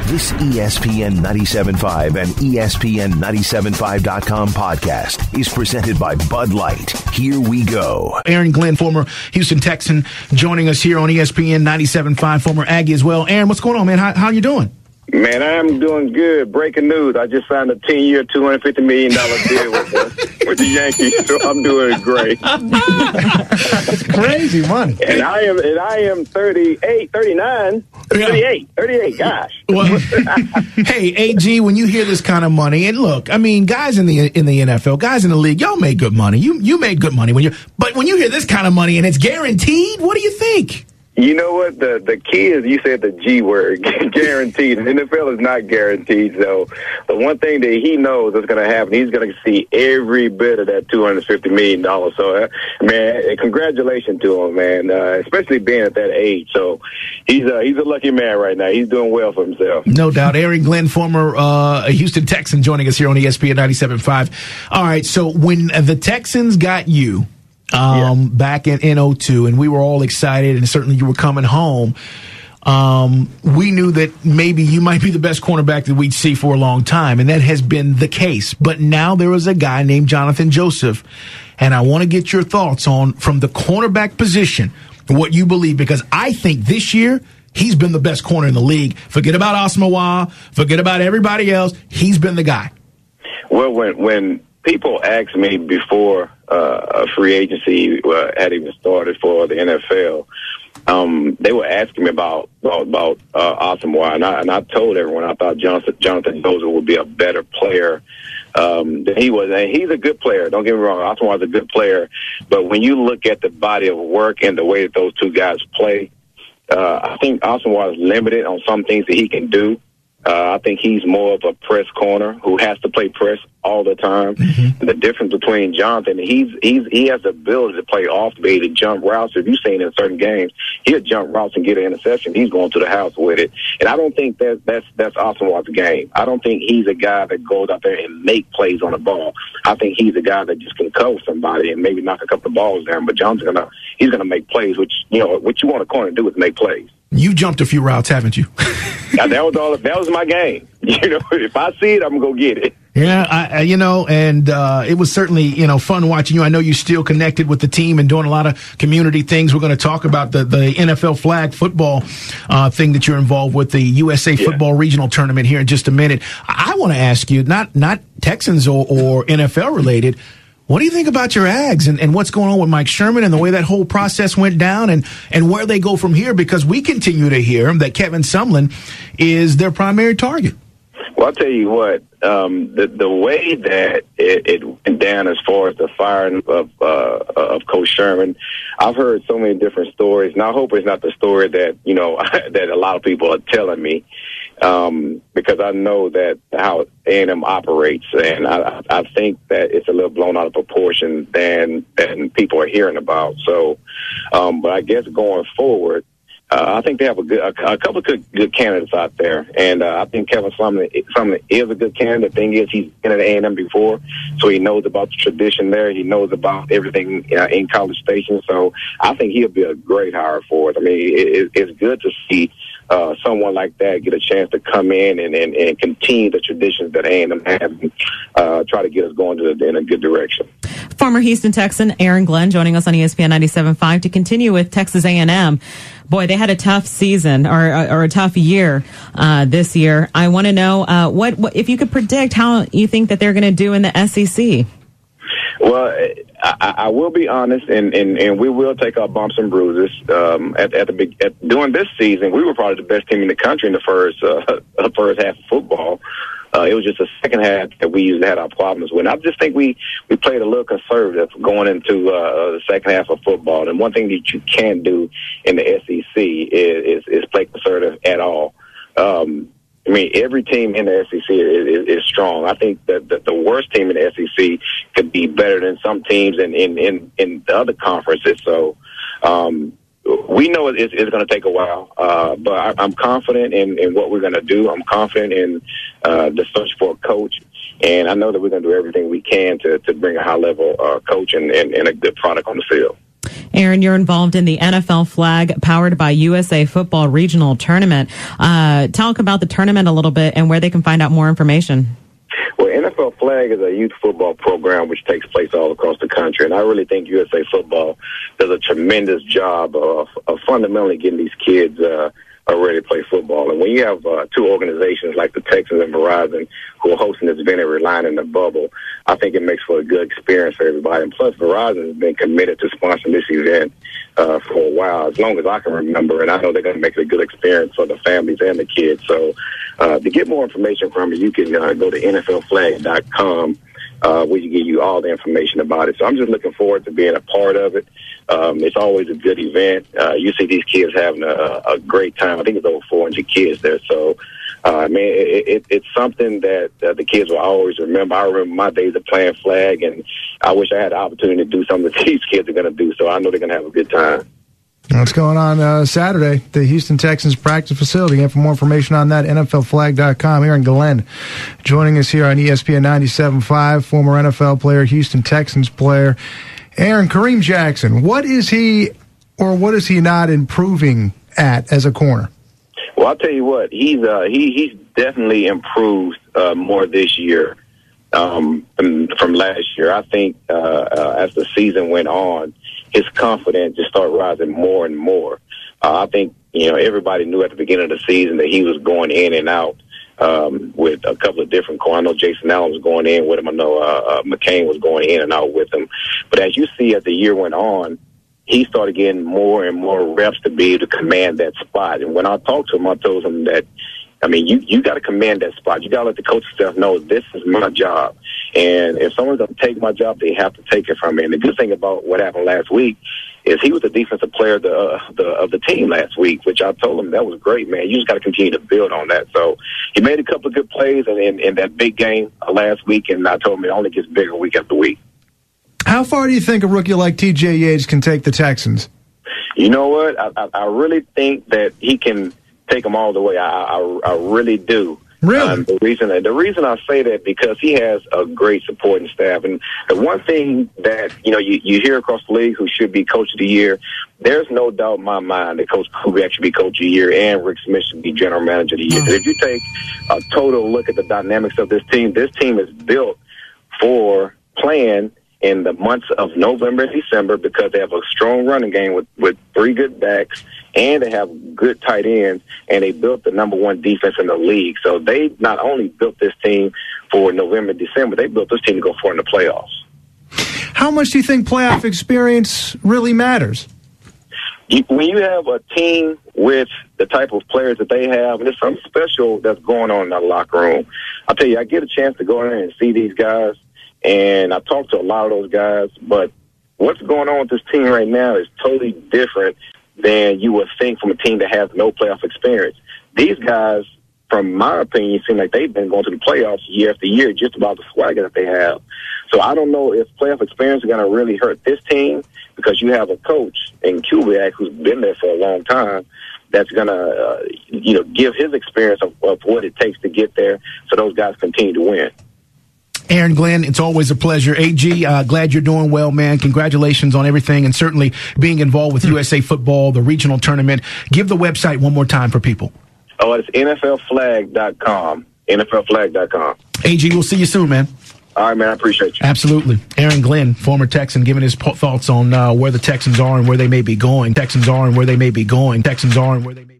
This ESPN 97.5 and ESPN 97.5.com podcast is presented by Bud Light. Here we go. Aaron Glenn, former Houston Texan, joining us here on ESPN 97.5, former Aggie as well. Aaron, what's going on, man? How you doing? Man, I'm doing good. Breaking news. I just signed a 10-year, $250 million deal with the Yankees, so I'm doing great. It's crazy money. And I am 38, gosh. Well, hey, AG, when you hear this kind of money, and look, I mean, guys in the NFL, guys in the league, y'all make good money. You made good money but when you hear this kind of money and it's guaranteed, what do you think? You know what? The key is, you said the G word, guaranteed. The NFL is not guaranteed. So the one thing that he knows is going to happen, he's going to see every bit of that $250 million. So, man, congratulations to him, man, especially being at that age. So he's a lucky man right now. He's doing well for himself. No doubt. Aaron Glenn, former Houston Texan, joining us here on ESPN 97.5. All right, so when the Texans got you, back in 2002, and we were all excited, and certainly you were coming home. We knew that maybe you might be the best cornerback that we'd see for a long time, and that has been the case. But now there is a guy named Jonathan Joseph, and I want to get your thoughts on, from the cornerback position, what you believe, because I think this year he's been the best corner in the league. Forget about Osmawa, forget about everybody else. He's been the guy. Well, when people ask me before free agency had even started for the NFL, they were asking me about Osmawa, and I told everyone I thought Jonathan Joseph would be a better player than he was. And he's a good player. Don't get me wrong. Osmawa's a good player. But when you look at the body of work and the way that those two guys play, I think Osmawa is limited on some things that he can do. I think he's more of a press corner who has to play press all the time. Mm-hmm. The difference between Jonathan, he has the ability to play off the base, to jump routes. If you've seen in certain games, he'll jump routes and get an interception. He's going to the house with it. And I don't think that's Osmawa's game. I don't think he's a guy that goes out there and make plays on the ball. I think he's a guy that just can cover somebody and maybe knock a couple of balls down. But Jonathan's he's gonna make plays, which, you know, what you want a corner to do is make plays. You've jumped a few routes, haven't you? That was my game. You know, if I see it, I'm gonna go get it. Yeah, it was certainly, fun watching you. I know you're still connected with the team and doing a lot of community things. We're going to talk about the NFL flag football thing that you're involved with, the USA Football Regional Tournament, here in just a minute. I want to ask you, not Texans or NFL related, what do you think about your Ags and what's going on with Mike Sherman and the way that whole process went down and where they go from here? Because we continue to hear that Kevin Sumlin is their primary target. Well, I'll tell you what, the way that it went down as far as the firing of Coach Sherman, I've heard so many different stories, and I hope it's not the story that, that a lot of people are telling me, because I know that how A&M operates, and I think that it's a little blown out of proportion than people are hearing about. So, but I guess going forward, I think they have a couple of good candidates out there, and I think Kevin Sumlin is a good candidate. The thing is, he's been at A&M before, so he knows about the tradition there. He knows about everything in College Station, so I think he'll be a great hire for it. I mean, it's good to see someone like that get a chance to come in and continue the traditions that A&M have, try to get us going in a good direction. Former Houston Texan Aaron Glenn joining us on ESPN 97.5 to continue with Texas A&M. Boy, they had a tough season or a tough year this year. I want to know what if you could predict how you think that they're going to do in the SEC. Well, I will be honest, and we will take our bumps and bruises. During this season, we were probably the best team in the country in the first half of football. It was just the second half that we usually had our problems with. I just think we played a little conservative going into the second half of football. And one thing that you can't do in the SEC is play conservative at all. I mean, every team in the SEC is strong. I think that the worst team in the SEC could be better than some teams in the other conferences. So we know it's going to take a while, but I'm confident in what we're going to do. I'm confident in the search for a coach, and I know that we're going to do everything we can to bring a high-level coach and a good product on the field. Aaron, you're involved in the NFL Flag powered by USA Football Regional Tournament. Talk about the tournament a little bit and where they can find out more information. Well, NFL Flag is a youth football program which takes place all across the country, and I really think USA Football does a tremendous job of fundamentally getting these kids are ready to play football. And when you have two organizations like the Texans and Verizon who are hosting this event every line in the bubble, I think it makes for a good experience for everybody. And plus, Verizon has been committed to sponsoring this event for a while, as long as I can remember. And I know they're going to make it a good experience for the families and the kids. So to get more information from me, you can go to NFLflag.com. We can give you all the information about it. So I'm just looking forward to being a part of it. It's always a good event. You see these kids having a great time. I think it's over 400 kids there. So, it's something that the kids will always remember. I remember my days of playing flag, and I wish I had the opportunity to do something that these kids are going to do. So I know they're going to have a good time. What's going on Saturday, the Houston Texans practice facility. And for more information on that, NFLflag.com. Aaron Glenn joining us here on ESPN 97.5, former NFL player, Houston Texans player. Aaron, Kareem Jackson, what is he not improving at as a corner? Well, I'll tell you what, he's definitely improved more this year from last year. I think as the season went on, his confidence just started rising more and more. I think, everybody knew at the beginning of the season that he was going in and out with a couple of different corners. I know Jason Allen was going in with him. I know McCain was going in and out with him. But as you see, as the year went on, he started getting more and more reps to be able to command that spot. And when I talked to him, I told him that, you got to command that spot. You got to let the coaching staff know this is my job. And if someone's going to take my job, they have to take it from me. And the good thing about what happened last week is he was the defensive player of the team last week, which I told him that was great, man. You just got to continue to build on that. So he made a couple of good plays in that big game last week, and I told him it only gets bigger week after week. How far do you think a rookie like T.J. Yates can take the Texans? You know what? I really think that he can take them all the way. I really do. Really? The reason I say that because he has a great supporting staff. And the one thing that, you hear across the league who should be coach of the year, there's no doubt in my mind that Coach Kubiak should be coach of the year and Rick Smith should be general manager of the year. If you take a total look at the dynamics of this team is built for playing in the months of November and December because they have a strong running game with three good backs, and they have good tight ends, and they built the number one defense in the league. So they not only built this team for November and December, they built this team to go far in the playoffs. How much do you think playoff experience really matters? When you have a team with the type of players that they have, and there's something special that's going on in that locker room. I'll tell you, I get a chance to go in and see these guys, and I talk to a lot of those guys, but what's going on with this team right now is totally different than you would think from a team that has no playoff experience. These guys, from my opinion, seem like they've been going to the playoffs year after year just about the swagger that they have. So I don't know if playoff experience is going to really hurt this team because you have a coach in Kubiak who's been there for a long time that's going to, give his experience of what it takes to get there so those guys continue to win. Aaron Glenn, it's always a pleasure. AG, glad you're doing well, man. Congratulations on everything and certainly being involved with USA Football, the regional tournament. Give the website one more time for people. Oh, it's NFLflag.com. NFLflag.com. AG, we'll see you soon, man. All right, man. I appreciate you. Absolutely. Aaron Glenn, former Texan, giving his thoughts on where the Texans are and where they may be going. Texans are and where they may be going. Texans are and where they may be going.